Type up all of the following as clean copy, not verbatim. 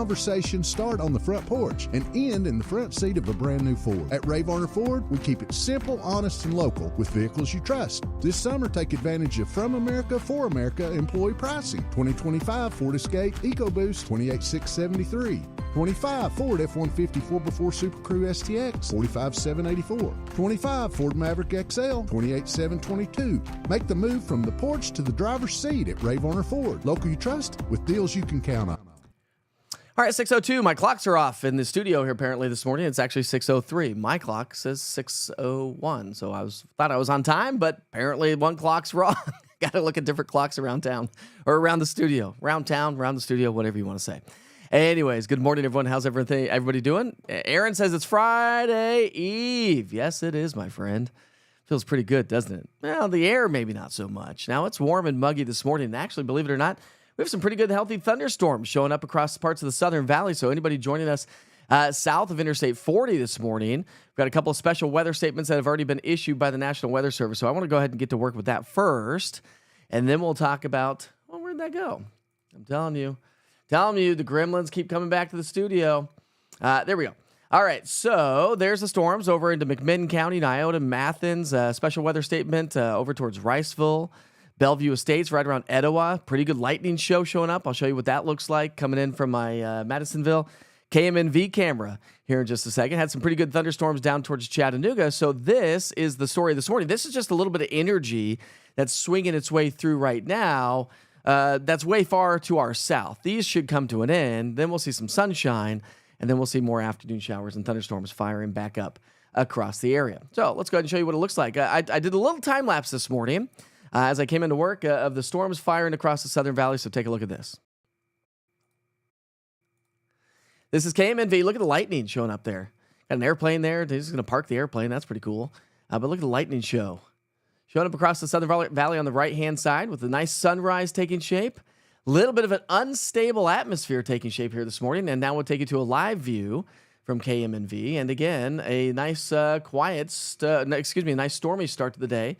conversations start on the front porch and end in the front seat of a brand new Ford. At Ray Varner Ford, we keep it simple, honest, and local with vehicles you trust. This summer, take advantage of From America for America employee pricing. 2025 Ford Escape EcoBoost, $28,673. 25 Ford F-150 4x4 Super Crew STX, $45,784. 25 Ford Maverick XL, $28,722. Make the move from the porch to the driver's seat at Ray Varner Ford. Local you trust with deals you can count on. All right, 6:02. My clocks are off in the studio here apparently this morning. It's actually 6:03. My clock says 6:01. So thought I was on time, but apparently one clock's wrong. Got to look at different clocks around town or around the studio. Around town, around the studio, whatever you want to say. Anyways, good morning, everyone. How's everybody doing? Aaron says it's Friday Eve. Yes, it is, my friend. Feels pretty good, doesn't it? Well, the air maybe not so much. Now, it's warm and muggy this morning. And actually, believe it or not, we have some pretty good, healthy thunderstorms showing up across parts of the Southern Valley. So anybody joining us south of Interstate 40 this morning, we've got a couple of special weather statements that have already been issued by the National Weather Service. So I want to go ahead and get to work with that first. And then we'll talk about, well, where'd that go? I'm telling you, the gremlins keep coming back to the studio. There we go. All right, so there's the storms over into McMinn County, Iota, Athens. Special weather statement over towards Riceville, Bellevue Estates, right around Etowah. Pretty good lightning show showing up. I'll show you what that looks like coming in from my Madisonville KMNV camera here in just a second. Had some pretty good thunderstorms down towards Chattanooga. So this is the story this morning. This is just a little bit of energy that's swinging its way through right now. That's way far to our south. These should come to an end. Then we'll see some sunshine, and then we'll see more afternoon showers and thunderstorms firing back up across the area. So let's go ahead and show you what it looks like. I did a little time lapse this morning as I came into work of the storms firing across the Southern Valley. So take a look at this. This is KMNV. Look at the lightning showing up there. Got an airplane there. They're just going to park the airplane. That's pretty cool. But look at the lightning show. Showing up across the Southern Valley on the right-hand side with a nice sunrise taking shape. A little bit of an unstable atmosphere taking shape here this morning. And now we'll take you to a live view from KMNV. And again, a nice a nice stormy start to the day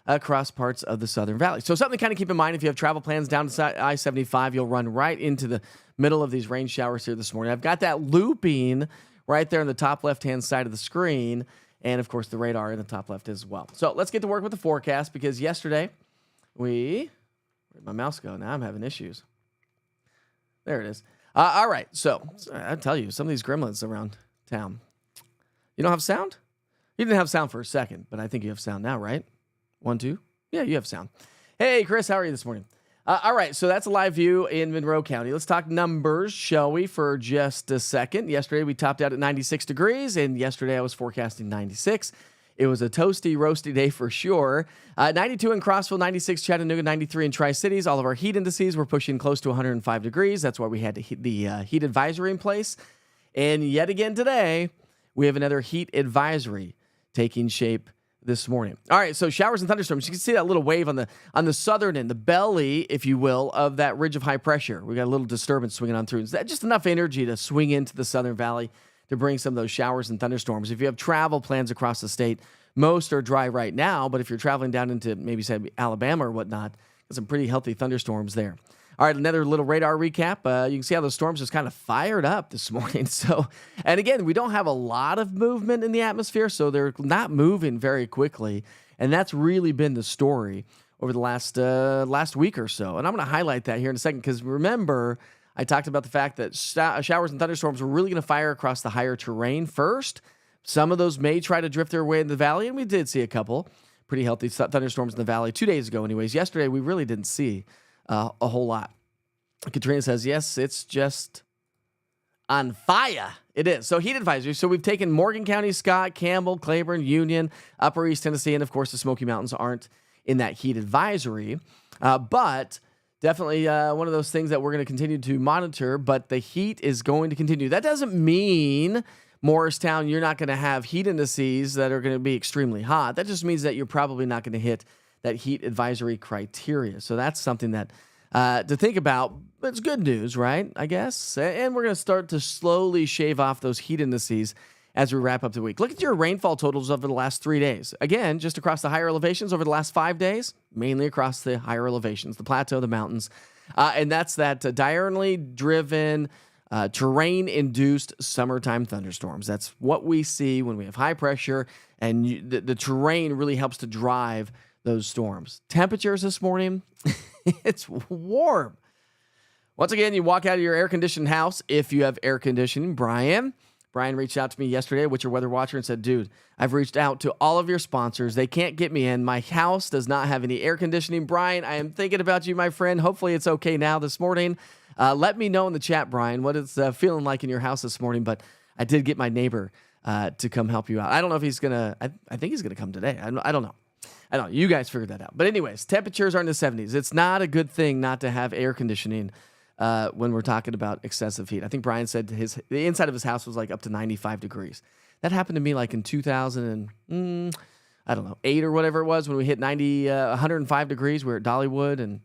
across parts of the Southern Valley. So something to kind of keep in mind if you have travel plans down to I-75, you'll run right into the middle of these rain showers here this morning. I've got that looping right there on the top left-hand side of the screen. And, of course, the radar in the top left as well. So let's get to work with the forecast because yesterday where'd my mouse go? Now I'm having issues. There it is. All right. So I tell you, some of these gremlins around town. You don't have sound? You didn't have sound for a second, but I think you have sound now, right? 1, 2. Yeah, you have sound. Hey, Chris, how are you this morning? All right, so that's a live view in Monroe County. Let's talk numbers, shall we, for just a second. Yesterday, we topped out at 96 degrees, and yesterday I was forecasting 96. It was a toasty, roasty day for sure. 92 in Crossville, 96 Chattanooga, 93 in Tri-Cities. All of our heat indices were pushing close to 105 degrees. That's why we had the heat advisory in place. And yet again today, we have another heat advisory taking shape this morning. All right, so showers and thunderstorms. You can see that little wave on the southern end, the belly, if you will, of that ridge of high pressure. We got a little disturbance swinging on through. Is that just enough energy to swing into the Southern Valley to bring some of those showers and thunderstorms? If you have travel plans across the state, most are dry right now, but if you're traveling down into maybe say Alabama or whatnot, got some pretty healthy thunderstorms there. All right, another little radar recap. You can see how those storms just kind of fired up this morning. So, and again, we don't have a lot of movement in the atmosphere, so they're not moving very quickly. And that's really been the story over the last week or so. And I'm going to highlight that here in a second because remember, I talked about the fact that showers and thunderstorms are really going to fire across the higher terrain first. Some of those may try to drift their way in the valley, and we did see a couple pretty healthy thunderstorms in the valley 2 days ago anyways. Yesterday, we really didn't see a whole lot. Katrina says, yes, it's just on fire. It is. So heat advisory. So we've taken Morgan County, Scott, Campbell, Claiborne, Union, Upper East Tennessee, and of course the Smoky Mountains aren't in that heat advisory. But definitely one of those things that we're going to continue to monitor, but the heat is going to continue. That doesn't mean, Morristown, you're not going to have heat indices that are going to be extremely hot. That just means that you're probably not going to hit that heat advisory criteria. So that's something that to think about. But it's good news, right? I guess. And we're going to start to slowly shave off those heat indices as we wrap up the week. Look at your rainfall totals over the last 3 days. Again, just across the higher elevations over the last 5 days, mainly across the higher elevations, the plateau, the mountains. And that's that diurnally driven terrain-induced summertime thunderstorms. That's what we see when we have high pressure, and the terrain really helps to drive those storms. Temperatures this morning, it's warm. Once again, you walk out of your air-conditioned house if you have air conditioning. Brian reached out to me yesterday, What's Your Weather Watcher, and said, dude, I've reached out to all of your sponsors. They can't get me in. My house does not have any air conditioning. Brian, I am thinking about you, my friend. Hopefully it's okay now this morning. Let me know in the chat, Brian, what it's feeling like in your house this morning. But I did get my neighbor to come help you out. I don't know if he's going to, I think he's going to come today. I don't know. I don't know. You guys figured that out. But anyways, temperatures are in the 70s. It's not a good thing not to have air conditioning when we're talking about excessive heat. I think Brian said the inside of his house was like up to 95 degrees. That happened to me like in 2000 and, I don't know, 8 or whatever it was when we hit 105 degrees. We were at Dollywood and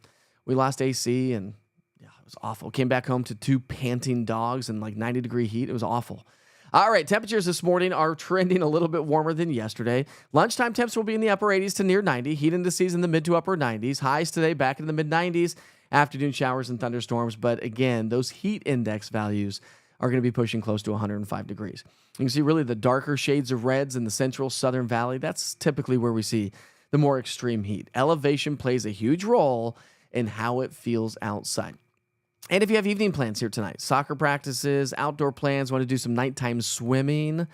we lost AC and yeah, it was awful. Came back home to 2 panting dogs and like 90-degree heat. It was awful. All right, temperatures this morning are trending a little bit warmer than yesterday. Lunchtime temps will be in the upper 80s to near 90. Heat indices in the mid to upper 90s. Highs today back in the mid 90s. Afternoon showers and thunderstorms. But again, those heat index values are going to be pushing close to 105 degrees. You can see really the darker shades of reds in the central southern valley. That's typically where we see the more extreme heat. Elevation plays a huge role in how it feels outside. And if you have evening plans here tonight, soccer practices, outdoor plans, want to do some nighttime swimming,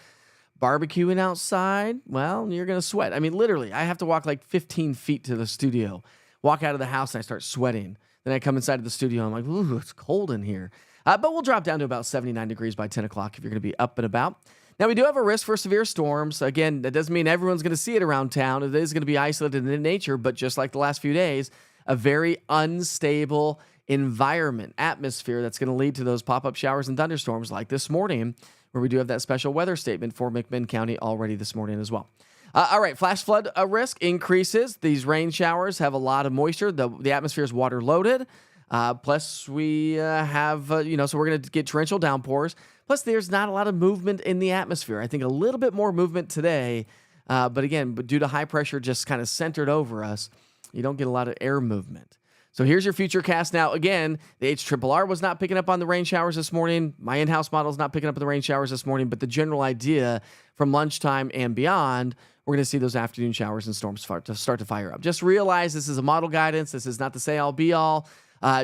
barbecuing outside, well, you're going to sweat. I mean, literally, I have to walk like 15 feet to the studio, walk out of the house, and I start sweating. Then I come inside of the studio, and I'm like, ooh, it's cold in here. But we'll drop down to about 79 degrees by 10 o'clock if you're going to be up and about. Now, we do have a risk for severe storms. Again, that doesn't mean everyone's going to see it around town. It is going to be isolated in nature, but just like the last few days, a very unstable environment, atmosphere that's going to lead to those pop-up showers and thunderstorms like this morning, where we do have that special weather statement for McMinn County already this morning as well. All right, flash flood risk increases. These rain showers have a lot of moisture. The atmosphere is water loaded. Plus, we have, so we're going to get torrential downpours. Plus, there's not a lot of movement in the atmosphere. I think a little bit more movement today. But again, due to high pressure just kind of centered over us, you don't get a lot of air movement. So here's your future cast. Now, again, the HRRR was not picking up on the rain showers this morning. My in-house model is not picking up on the rain showers this morning. But the general idea from lunchtime and beyond, we're going to see those afternoon showers and storms start to fire up. Just realize this is a model guidance. This is not the say-all, be-all.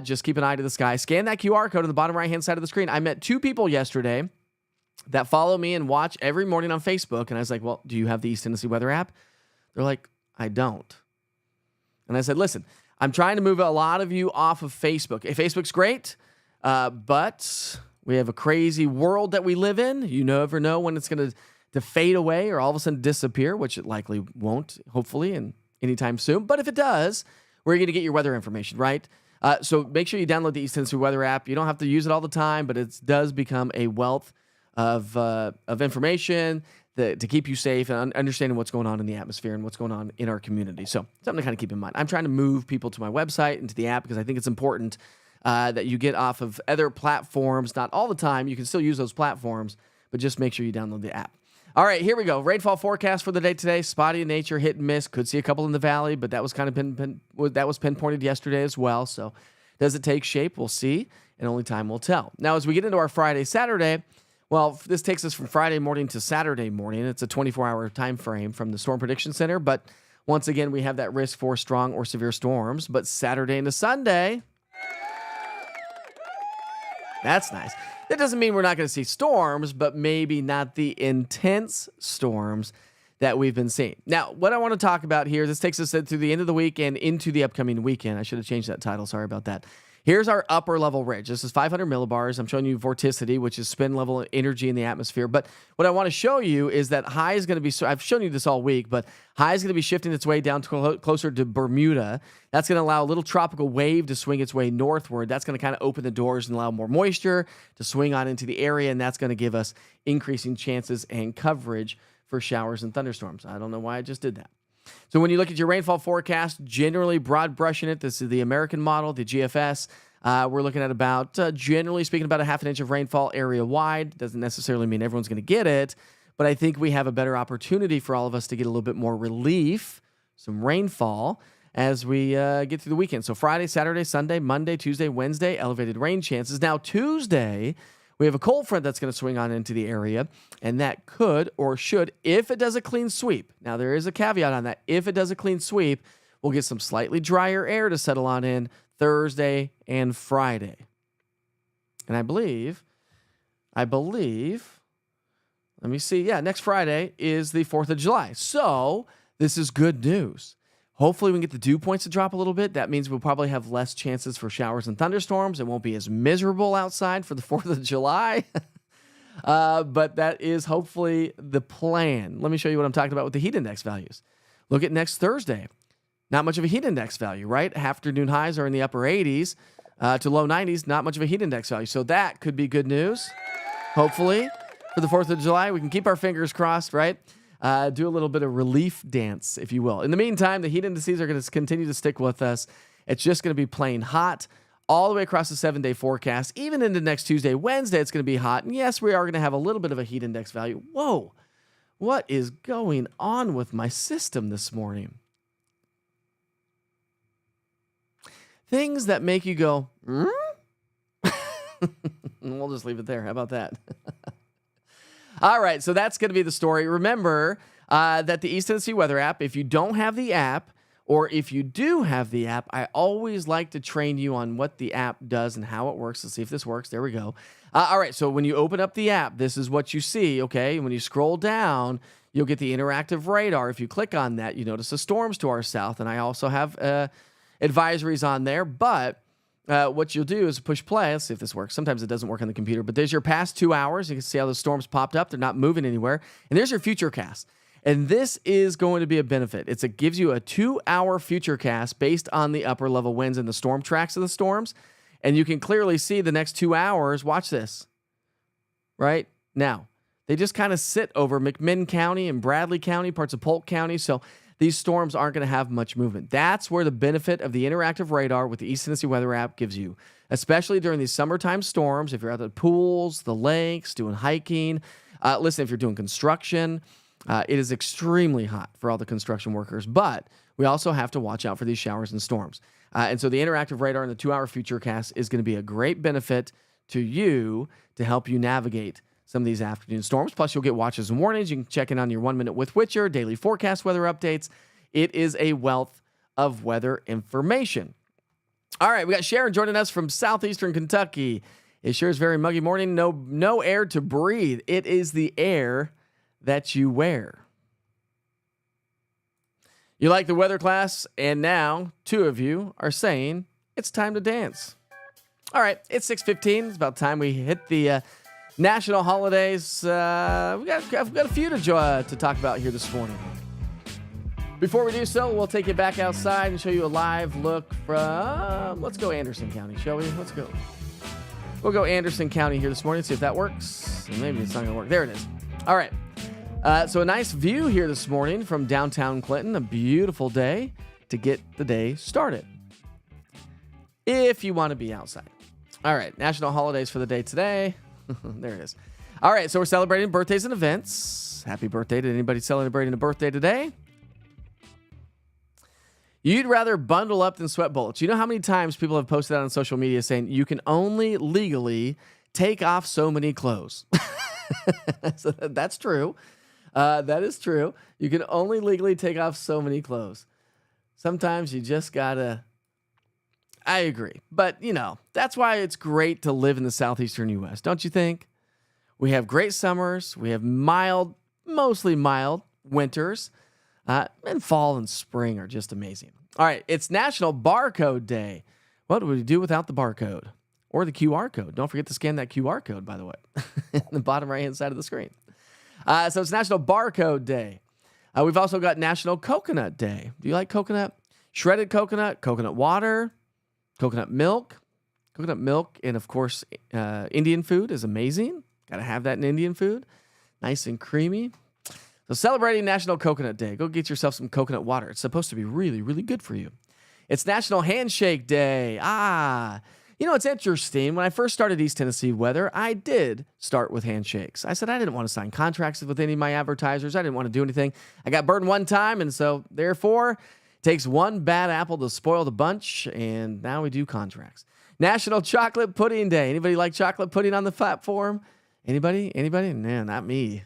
Just keep an eye to the sky. Scan that QR code on the bottom right-hand side of the screen. I met 2 people yesterday that follow me and watch every morning on Facebook. And I was like, well, do you have the East Tennessee Weather app? They're like, I don't. And I said, listen, I'm trying to move a lot of you off of Facebook. Facebook's great, but we have a crazy world that we live in. You never know when it's going to fade away or all of a sudden disappear, which it likely won't, hopefully, and anytime soon. But if it does, where are you going to get your weather information, right? So make sure you download the East Tennessee Weather app. You don't have to use it all the time, but it does become a wealth of information to keep you safe and understanding what's going on in the atmosphere and what's going on in our community. So something to kind of keep in mind. I'm trying to move people to my website and to the app because I think it's important that you get off of other platforms. Not all the time. You can still use those platforms, but just make sure you download the app. All right, here we go. Rainfall forecast for the day today. Spotty in nature, hit and miss. Could see a couple in the valley, but that was kind of that was pinpointed yesterday as well. So does it take shape? We'll see, and only time will tell. Now, as we get into our Friday, Saturday, well, this takes us from Friday morning to Saturday morning. It's a 24-hour time frame from the Storm Prediction Center, but once again, we have that risk for strong or severe storms. But Saturday into Sunday, that's nice. That doesn't mean we're not going to see storms, but maybe not the intense storms that we've been seeing. Now, what I want to talk about here, this takes us through the end of the week and into the upcoming weekend. I should have changed that title. Sorry about that. Here's our upper level ridge. This is 500 millibars. I'm showing you vorticity, which is spin level energy in the atmosphere. But what I want to show you is that high is going to be, I've shown you this all week, but high is going to be shifting its way down closer to Bermuda. That's going to allow a little tropical wave to swing its way northward. That's going to kind of open the doors and allow more moisture to swing on into the area, and that's going to give us increasing chances and coverage for showers and thunderstorms. I don't know why I just did that. So when you look at your rainfall forecast, generally broad brushing it, this is the American model, the GFS. We're looking at about, generally speaking, about a half an inch of rainfall area wide. Doesn't necessarily mean everyone's going to get it, but I think we have a better opportunity for all of us to get a little bit more relief, some rainfall, as we get through the weekend. So Friday, Saturday, Sunday, Monday, Tuesday, Wednesday, elevated rain chances. Now Tuesday, We have a cold front that's going to swing on into the area, and that could or should, if it does a clean sweep. Now, there is a caveat on that. If it does a clean sweep, we'll get some slightly drier air to settle on in Thursday and Friday. And I believe, let me see. Yeah, next Friday is the 4th of July. So this is good news. Hopefully we can get the dew points to drop a little bit. That means we'll probably have less chances for showers and thunderstorms. It won't be as miserable outside for the 4th of July. But that is hopefully the plan. Let me show you what I'm talking about with the heat index values. Look at next Thursday. Not much of a heat index value, right? Afternoon highs are in the upper 80s to low 90s. Not much of a heat index value. So that could be good news, hopefully, for the 4th of July. We can keep our fingers crossed, right? Do a little bit of relief dance, if you will. In the meantime, the heat indices are going to continue to stick with us. It's just going to be plain hot all the way across the 7-day forecast. Even into next Tuesday, Wednesday, it's going to be hot. And yes, we are going to have a little bit of a heat index value. Whoa, what is going on with my system this morning? Things that make you go, We'll just leave it there. How about that? All right, so that's going to be the story. Remember that the East Tennessee Weather app, if you don't have the app, or if you do have the app, I always like to train you on what the app does and how it works. Let's see if this works. There we go. All right, so when you open up the app, this is what you see, okay? When you scroll down, you'll get the interactive radar. If you click on that, you notice the storms to our south, and I also have advisories on there, but what you'll do is push play. Let's see if this works. Sometimes it doesn't work on the computer, but there's your past 2 hours. You can see how the storms popped up. They're not moving anywhere. And there's your future cast. And this is going to be a benefit. It gives you a 2-hour future cast based on the upper level winds and the storm tracks of the storms. And you can clearly see the next 2 hours. Watch this. Right now, they just kind of sit over McMinn County and Bradley County, parts of Polk County. So these storms aren't going to have much movement. That's where the benefit of the interactive radar with the East Tennessee Weather app gives you, especially during these summertime storms. If you're at the pools, the lakes, doing hiking, listen, if you're doing construction, it is extremely hot for all the construction workers, but we also have to watch out for these showers and storms. And so the interactive radar and the 2-hour future cast is going to be a great benefit to you to help you navigate some of these afternoon storms. Plus, you'll get watches and warnings. You can check in on your 1 Minute with Witcher, daily forecast weather updates. It is a wealth of weather information. All right, we got Sharon joining us from southeastern Kentucky. It sure is very muggy morning. No air to breathe. It is the air that you wear. You like the weather class, and now 2 of you are saying it's time to dance. All right, it's 6:15. It's about time we hit the national holidays. I've got a few to talk about here this morning. Before we do so, we'll take you back outside and show you a live look from, let's go Anderson County, shall we? Let's go. We'll go Anderson County here this morning, see if that works. Maybe it's not going to work. There it is. All right. So a nice view here this morning from downtown Clinton. A beautiful day to get the day started, if you want to be outside. All right. National holidays for the day today. There it is. All right, so we're celebrating birthdays and events. Happy birthday to anybody celebrating a birthday today. You'd rather bundle up than sweat bullets. You know how many times people have posted that on social media saying you can only legally take off so many clothes. So that's true. That is true. You can only legally take off so many clothes. Sometimes you just gotta... I agree. But, that's why it's great to live in the southeastern U.S., don't you think? We have great summers. We have mostly mild winters. And fall and spring are just amazing. All right, it's National Barcode Day. What would we do without the barcode? Or the QR code. Don't forget to scan that QR code, by the way, in the bottom right-hand side of the screen. So it's National Barcode Day. We've also got National Coconut Day. Do you like coconut? Shredded coconut, coconut water, coconut milk. Coconut milk and, of course, Indian food is amazing. Got to have that in Indian food. Nice and creamy. So celebrating National Coconut Day. Go get yourself some coconut water. It's supposed to be really, really good for you. It's National Handshake Day. It's interesting. When I first started East Tennessee Weather, I did start with handshakes. I said I didn't want to sign contracts with any of my advertisers. I didn't want to do anything. I got burned one time, and so therefore, it takes one bad apple to spoil the bunch, and now we do contracts. National Chocolate Pudding Day. Anybody like chocolate pudding on the platform? Anybody? No, not me.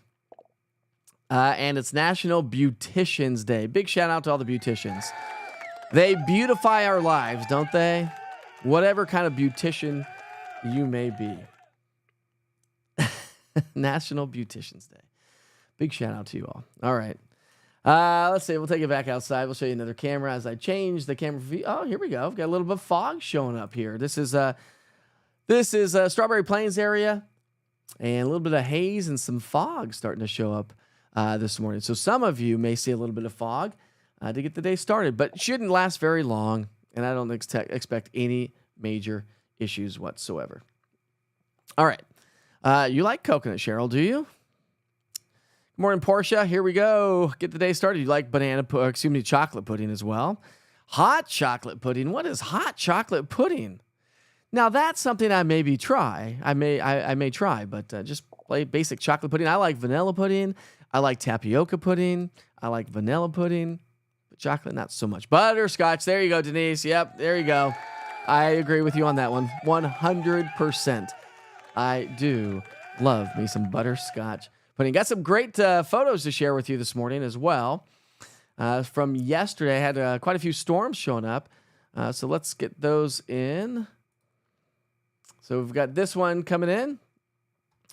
And it's National Beauticians Day. Big shout out to all the beauticians. They beautify our lives, don't they? Whatever kind of beautician you may be. National Beauticians Day. Big shout out to you all. All right. Let's see. We'll take it back outside. We'll show you another camera as I change the camera view. Oh, here we go. We've got a little bit of fog showing up here. This is Strawberry Plains area, and a little bit of haze and some fog starting to show up this morning. So some of you may see a little bit of fog to get the day started, but it shouldn't last very long, and I don't expect any major issues whatsoever. All right. You like coconut, Cheryl, do you? Good morning, Portia. Here we go. Get the day started. You like chocolate pudding as well. Hot chocolate pudding. What is hot chocolate pudding? Now, that's something I maybe try. I may try, but just play basic chocolate pudding. I like vanilla pudding. I like tapioca pudding. I like vanilla pudding. But chocolate, not so much. Butterscotch. There you go, Denise. Yep, there you go. I agree with you on that one. 100%. I do love me some butterscotch pudding. Got some great photos to share with you this morning as well. From yesterday, I had quite a few storms showing up. So let's get those in. So we've got this one coming in.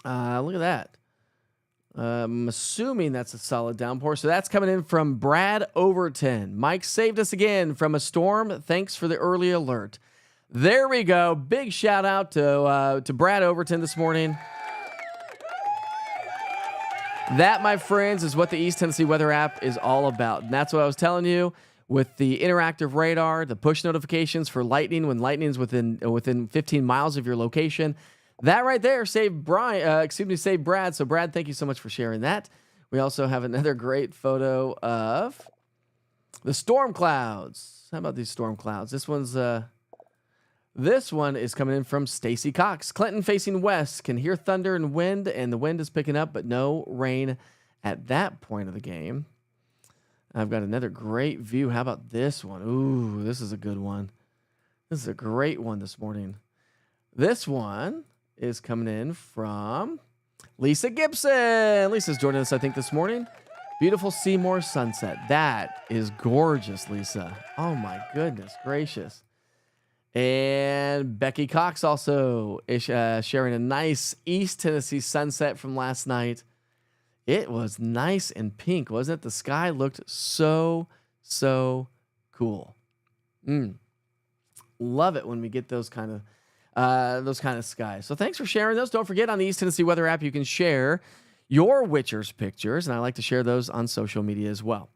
Look at that. I'm assuming that's a solid downpour. So that's coming in from Brad Overton. Mike saved us again from a storm. Thanks for the early alert. There we go. Big shout out to Brad Overton this morning. That, my friends, is what the East Tennessee Weather app is all about. And that's what I was telling you with the interactive radar, the push notifications for lightning when lightning's within 15 miles of your location. That right there saved Brad. So Brad, thank you so much for sharing that. We also have another great photo of the storm clouds. How about these storm clouds? This one is coming in from Stacy Cox. Clinton facing west, can hear thunder and wind, and the wind is picking up, but no rain at that point of the game. I've got another great view. How about this one? Ooh, this is a good one. This is a great one this morning. This one is coming in from Lisa Gibson. Lisa's joining us, I think, this morning. Beautiful Seymour sunset. That is gorgeous, Lisa. Oh, my goodness gracious. And Becky Cox also is sharing a nice East Tennessee sunset from last night. It was nice and pink, wasn't it? The sky looked so cool. Love it when we get those kind of skies. So thanks for sharing those. Don't forget, on the East Tennessee Weather app, you can share your Witchers pictures, and I like to share those on social media as well.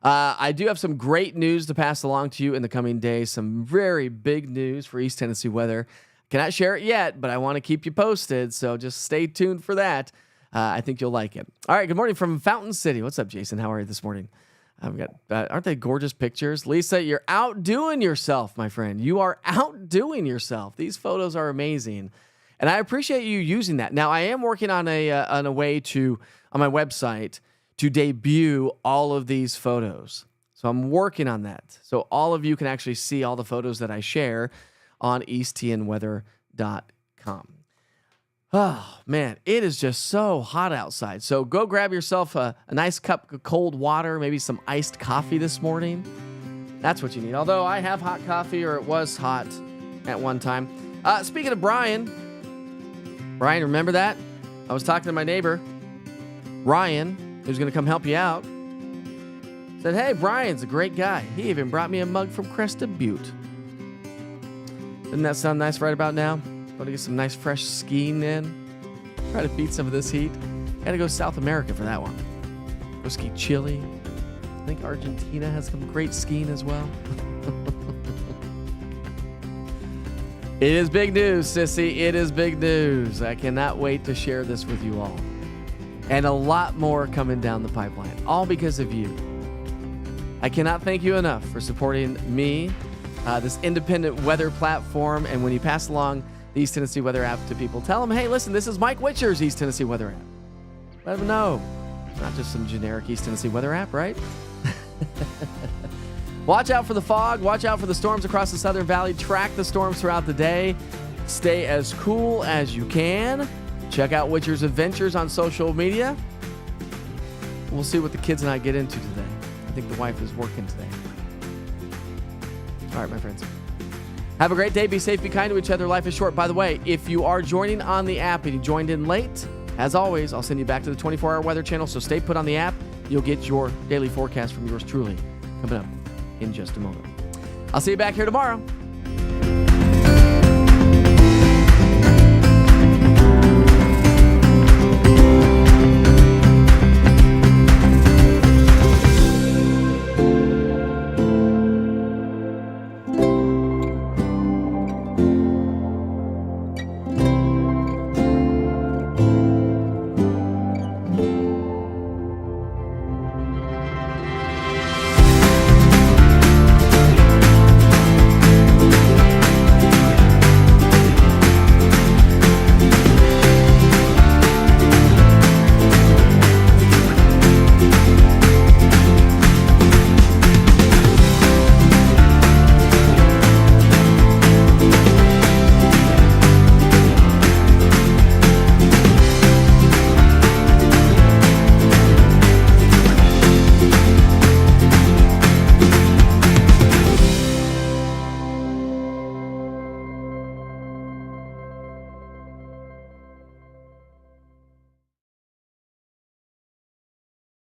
I do have some great news to pass along to you in the coming days. Some very big news for East Tennessee weather. Cannot share it yet, but I want to keep you posted, so just stay tuned for that. I think you'll like it. All right, good morning from Fountain City. What's up, Jason? How are you this morning? I've got aren't they gorgeous pictures? Lisa, you're outdoing yourself, my friend. You are outdoing yourself. These photos are amazing, and I appreciate you using that. Now, I am working on a way to, on my website, to debut all of these photos. So I'm working on that. So all of you can actually see all the photos that I share on easttnweather.com. Oh, man, it is just so hot outside. So go grab yourself a nice cup of cold water, maybe some iced coffee this morning. That's what you need. Although I have hot coffee, or it was hot at one time. Speaking of Brian, remember that? I was talking to my neighbor, Ryan, who's going to come help you out. Said, hey, Brian's a great guy. He even brought me a mug from Crested Butte. Doesn't that sound nice right about now? Want to get some nice fresh skiing in? Try to beat some of this heat? Got to go South America for that one. Go ski Chile. I think Argentina has some great skiing as well. It is big news, sissy. It is big news. I cannot wait to share this with you all. And a lot more coming down the pipeline, all because of you. I cannot thank you enough for supporting me, this independent weather platform. And when you pass along the East Tennessee Weather app to people, tell them, hey, listen, this is Mike Witcher's East Tennessee Weather app. Let them know. It's not just some generic East Tennessee Weather app, right? Watch out for the fog. Watch out for the storms across the Southern Valley. Track the storms throughout the day. Stay as cool as you can. Check out Witcher's Adventures on social media. We'll see what the kids and I get into today. I think the wife is working today. All right, my friends. Have a great day. Be safe. Be kind to each other. Life is short. By the way, if you are joining on the app and you joined in late, as always, I'll send you back to the 24-hour weather channel. So stay put on the app. You'll get your daily forecast from yours truly coming up in just a moment. I'll see you back here tomorrow.